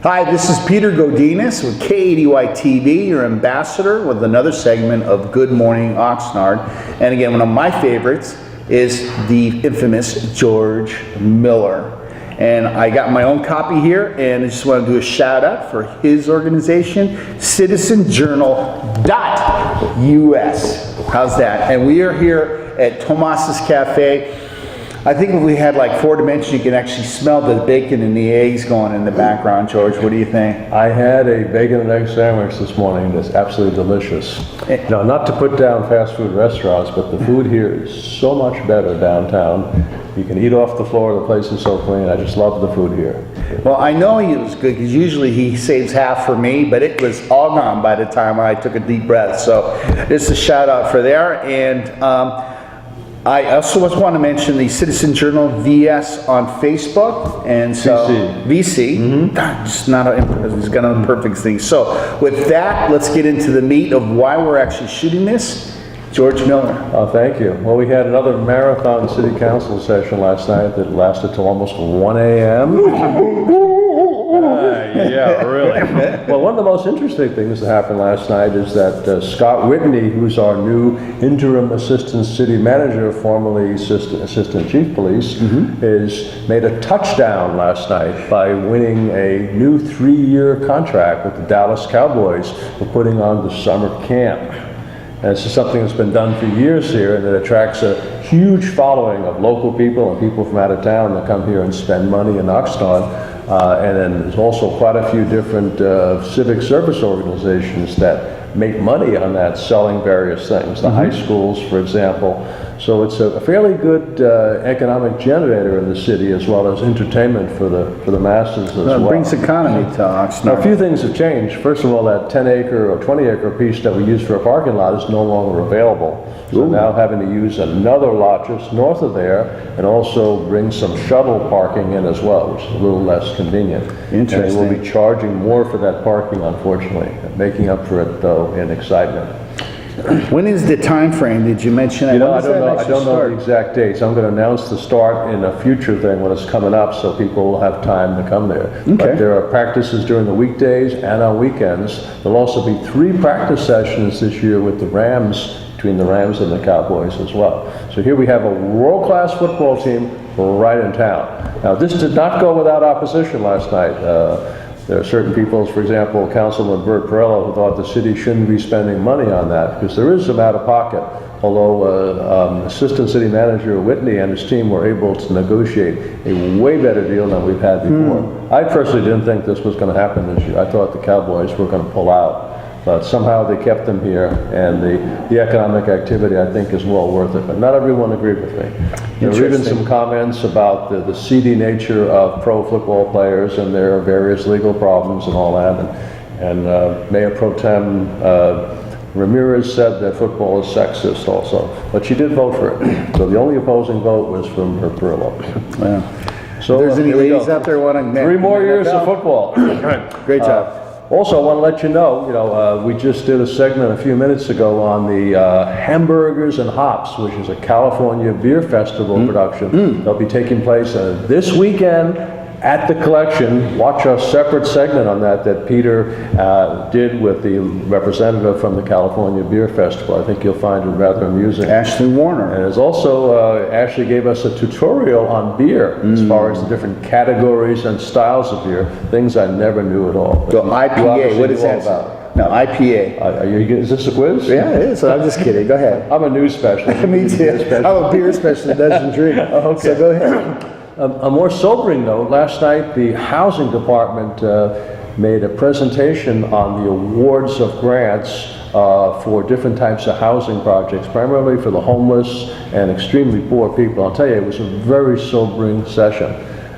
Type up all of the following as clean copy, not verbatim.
Hi, this is Peter Godinez with K80Y TV, your ambassador with another segment of Good Morning Oxnard. And again, one of my favorites is the infamous George Miller. And I got my own copy here, and I just want to do a shout out for his organization, citizenjournal.us. How's that? And we are here at Tomas's Cafe. I think if we had like 4 dimensions, you can actually smell the bacon and the eggs going in the background. George, what do you think? I had a bacon and egg sandwich this morning that's absolutely delicious. Now, not to put down fast food restaurants, but the food here is so much better downtown. You can eat off the floor, the place is so clean. I just love the food here. Well, I know he was good because usually he saves half for me, but it was all gone by the time I took a deep breath. So it's a shout out for there. And I also just want to mention the Citizen Journal VS on Facebook, and so VC. It's not it's got a perfect thing. So with that, let's get into the meat of why we're actually shooting this. George Miller. Oh, thank you. Well, we had another marathon city council session last night that lasted till almost 1 a.m. Yeah, really. Well, one of the most interesting things that happened last night is that Scott Whitney, who's our new interim assistant city manager, formerly assistant chief police, is made a touchdown last night by winning a new 3-year contract with the Dallas Cowboys for putting on the summer camp. And this is something that's been done for years here, and it attracts a huge following of local people and people from out of town that come here and spend money in Oxnard. And then there's also quite a few different civic service organizations that make money on that, selling various things. The high schools, for example. So it's a fairly good economic generator in the city, as well as entertainment for the masses as well. It brings economy to Oxnard. Now, a few things have changed. First of all, that 10-acre or 20-acre piece that we use for a parking lot is no longer available. So now having to use another lot just north of there, and also bring some shuttle parking in as well, which is a little less convenient. Interesting. And we'll be charging more for that parking, unfortunately, making up for it though in excitement. When is the time frame? Did you mention that? You know, I don't know the exact dates. I'm going to announce the start in a future thing when it's coming up, so people will have time to come there. Okay. But there are practices during the weekdays and on weekends. There'll also be 3 practice sessions this year with the Rams, between the Rams and the Cowboys as well. So here we have a world-class football team right in town. Now, this did not go without opposition last night. There are certain people, for example, Councilman Bert Perrello, who thought the city shouldn't be spending money on that because there is some out of pocket, although Assistant City Manager Whitney and his team were able to negotiate a way better deal than we've had before. I personally didn't think this was going to happen this year. I thought the Cowboys were going to pull out. But somehow they kept them here, and the economic activity, I think, is well worth it. But not everyone agreed with me. There were even some comments about the seedy nature of pro football players, and there are various legal problems and all that. And Mayor Pro Tem Ramirez said that football is sexist also. But she did vote for it. So the only opposing vote was from her Perillo. Wow. So there's any ladies out there wanting 3 more years of football. Great job. Also, I want to let you know, we just did a segment a few minutes ago on the Hamburgers and Hops, which is a California beer festival production. They'll be taking place this weekend at the Collection. Watch a separate segment on that Peter did with the representative from the California Beer Festival. I think you'll find it rather amusing. Ashley Warner. And it's also, Ashley gave us a tutorial on beer as far as the different categories and styles of beer, things I never knew at all. So IPA, what is that about? No, IPA. Is this a quiz? Yeah, it is. I'm just kidding. Go ahead. I'm a news specialist. Me too. I'm a beer specialist that doesn't drink. Okay. So go ahead. A more sobering note, last night the Housing Department made a presentation on the awards of grants for different types of housing projects, primarily for the homeless and extremely poor people. I'll tell you, it was a very sobering session.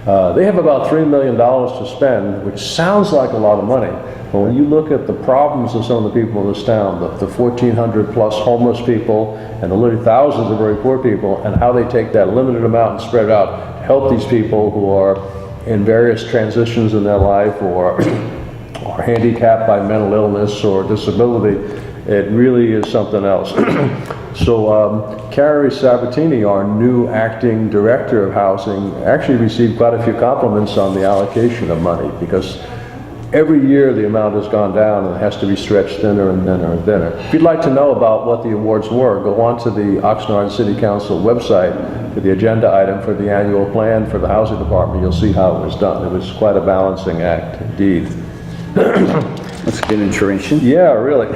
They have about $3 million to spend, which sounds like a lot of money. But when you look at the problems of some of the people in this town, the 1,400 plus homeless people and the literally thousands of very poor people, and how they take that limited amount and spread it out to help these people who are in various transitions in their life or handicapped by mental illness or disability, it really is something else. So Carrie Sabatini, our new acting director of housing, actually received quite a few compliments on the allocation of money, because Every year, the amount has gone down and it has to be stretched thinner and thinner and thinner. If you'd like to know about what the awards were, go on to the Oxnard City Council website to the agenda item for the annual plan for the housing department. You'll see how it was done. It was quite a balancing act indeed. That's good information. Yeah, really.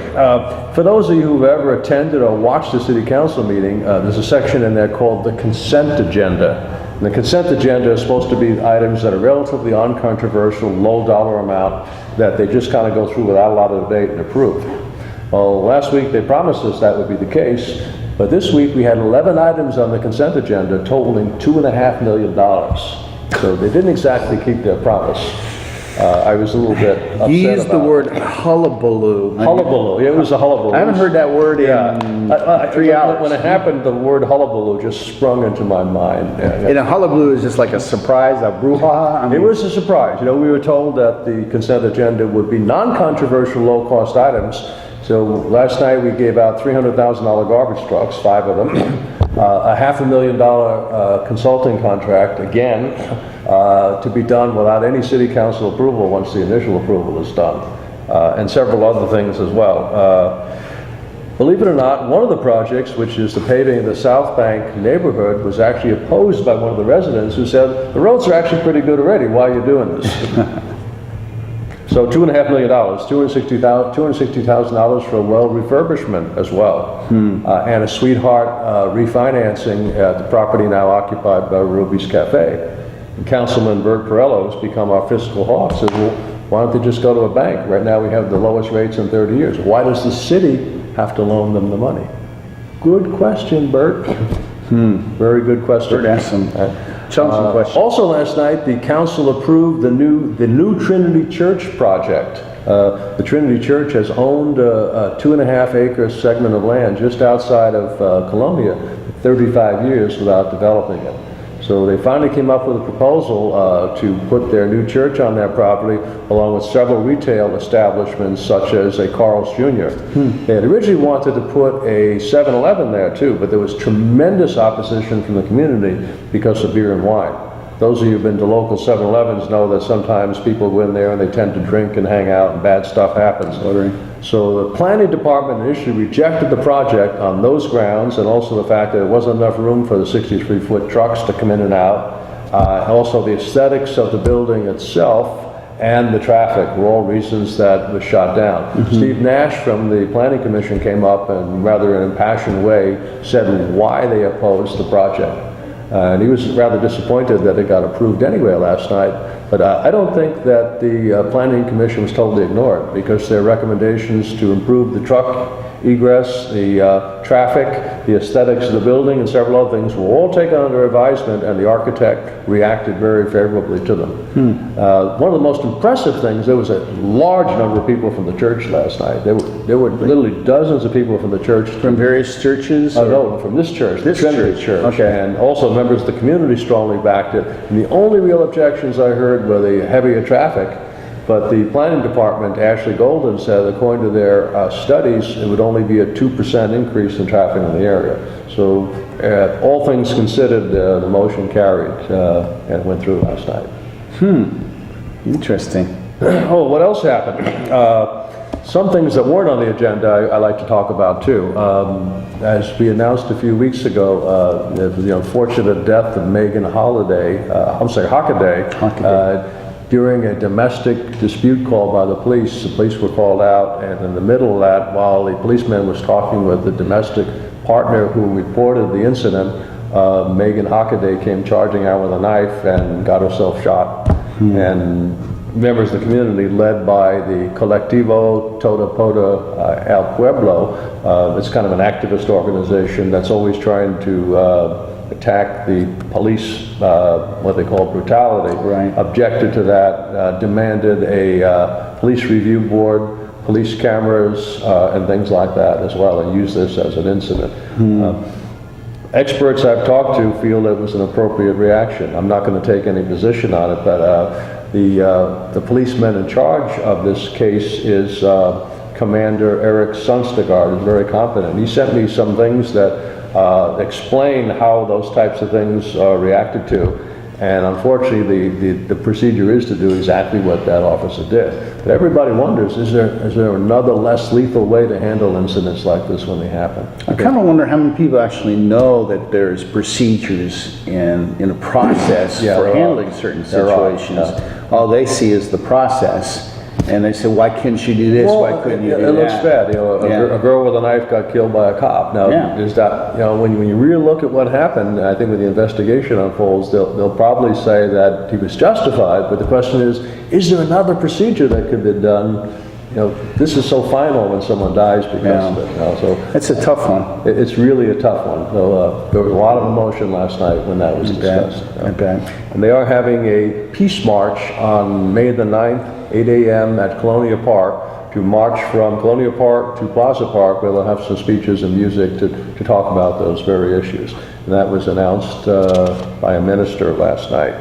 For those of you who've ever attended or watched a city council meeting, there's a section in there called the consent agenda. And the consent agenda is supposed to be items that are relatively uncontroversial, low dollar amount, that they just kind of go through without a lot of debate and approve. Well, last week they promised us that would be the case, but this week we had 11 items on the consent agenda totaling $2.5 million. So they didn't exactly keep their promise. I was a little bit upset You used the about it. word hullabaloo. Hullabaloo. Yeah, it was a hullabaloo. I haven't heard that word Yeah. in 3 hours. When it happened, the word hullabaloo just sprung into my mind. And a hullabaloo is just like a surprise, a brouhaha. I It mean, was a surprise. You know, we were told that the consent agenda would be non-controversial, low-cost items. So last night we gave out $300,000 garbage trucks, 5 of them, a $500,000 consulting contract, again, to be done without any city council approval once the initial approval is done, and several other things as well. Believe it or not, one of the projects, which is the paving of the South Bank neighborhood, was actually opposed by one of the residents who said, the roads are actually pretty good already, why are you doing this? So $2.5 million, $260,000 for a well refurbishment as well. And a sweetheart refinancing at the property now occupied by Ruby's Cafe. And Councilman Bert Perello has become our fiscal hawk, says, well, why don't they just go to a bank? Right now we have the lowest rates in 30 years. Why does the city have to loan them the money? Good question, Bert. Very good question. Bert asked some challenging questions. Also last night, the council approved the new Trinity Church project. The Trinity Church has owned a 2.5-acre segment of land just outside of Columbia for 35 years without developing it. So they finally came up with a proposal to put their new church on their property, along with several retail establishments such as a Carl's Jr. They had originally wanted to put a 7-Eleven there too, but there was tremendous opposition from the community because of beer and wine. Those of you who've been to local 7-Elevens know that sometimes people go in there and they tend to drink and hang out and bad stuff happens. So the planning department initially rejected the project on those grounds, and also the fact that there wasn't enough room for the 63-foot trucks to come in and out. Also the aesthetics of the building itself and the traffic were all reasons that was shot down. Steve Nash from the Planning Commission came up and rather in an impassioned way said why they opposed the project. And he was rather disappointed that it got approved anyway last night. But I don't think that the Planning Commission was totally ignored, because their recommendations to improve the truck egress, the traffic, the aesthetics of the building, and several other things were all taken under advisement, and the architect reacted very favorably to them. One of the most impressive things, there was a large number of people from the church last night. There were literally dozens of people from the church. From various churches? No, from this church, the This Trinity Church. Okay. And also members of the community strongly backed it. And the only real objections I heard were the heavier traffic. But the planning department, Ashley Golden, said according to their studies, it would only be a 2% increase in traffic in the area. So all things considered, the motion carried and went through last night. Interesting. Oh, what else happened? Some things that weren't on the agenda I like to talk about too. As we announced a few weeks ago, the unfortunate death of Megan Hockaday. During a domestic dispute called by the police were called out, and in the middle of that, while the policeman was talking with the domestic partner who reported the incident, Megan Hockaday came charging out with a knife and got herself shot. And members of the community, led by the Colectivo Todopoda El Pueblo, it's kind of an activist organization that's always trying to attack the police, what they call brutality, objected to that, demanded a police review board, police cameras, and things like that as well, and used this as an incident. Experts I've talked to feel it was an appropriate reaction. I'm not going to take any position on it, but the policeman in charge of this case is Commander Eric Sundstegaard, is very competent. He sent me some things that explain how those types of things are reacted to. And unfortunately, the procedure is to do exactly what that officer did. But everybody wonders, is there another less lethal way to handle incidents like this when they happen? I kind of wonder how many people actually know that there's procedures and in a process Yeah, for there are. handling certain There are, situations. All they see is the process, and they say, why can't you do this, why couldn't you do that? It looks bad, you know, Yeah. a girl with a knife got killed by a cop. Now, Yeah. is that, you know, when you really look at what happened, I think when the investigation unfolds, they'll probably say that he was justified, but the question is there another procedure that could be done? You know, this is so final when someone dies because of it, you know, so It's a tough one. it's really a tough one. So, there was a lot of emotion last night when that was discussed. I bet. And they are having a peace march on May the 9th, 8 a.m. at Colonial Park, to march from Colonial Park to Plaza Park, where they'll have some speeches and music to talk about those very issues. And that was announced by a minister last night.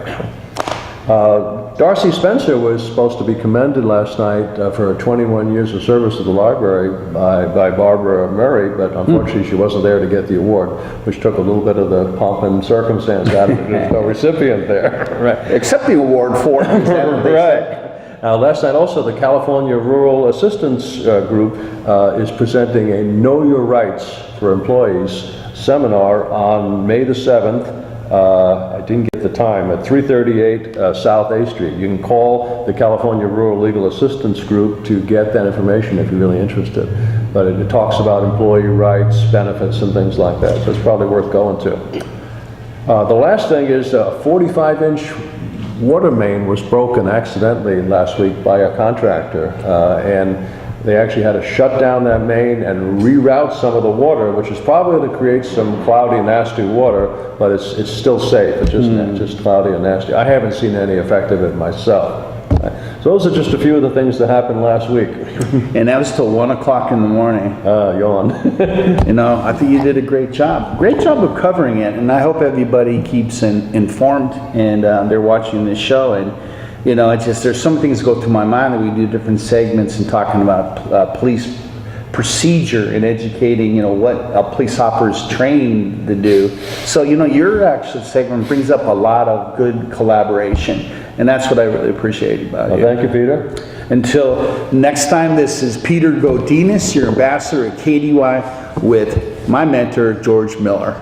Darcy Spencer was supposed to be commended last night for her 21 years of service to the library by Barbara Murray, but unfortunately she wasn't there to get the award, which took a little bit of the pomp and circumstance out of it. There's no recipient there. Right. Accept the award for it. Is that what they say? Right. Last night also, the California Rural Assistance Group is presenting a Know Your Rights for Employees seminar on May the 7th. I didn't get the time, at 338 South A Street. You can call the California Rural Legal Assistance Group to get that information if you're really interested. But it talks about employee rights, benefits, and things like that, so it's probably worth going to. The last thing is a 45-inch water main was broken accidentally last week by a contractor, and they actually had to shut down that main and reroute some of the water, which is probably going to create some cloudy, nasty water, but it's still safe. It's just cloudy and nasty. I haven't seen any effect of it myself. So those are just a few of the things that happened last week. And that was till 1 o'clock in the morning. Yawn. You know, I think you did a great job. Great job of covering it, and I hope everybody keeps informed and they're watching this show. And you know, it's just there's some things go through my mind that we do different segments and talking about police procedure and educating, you know, what a police officer is trained to do. So, you know, your actual segment brings up a lot of good collaboration, and that's what I really appreciate about Well, you. thank you, Peter. Until next time, this is Peter Godinez, your ambassador at KDY, with my mentor, George Miller.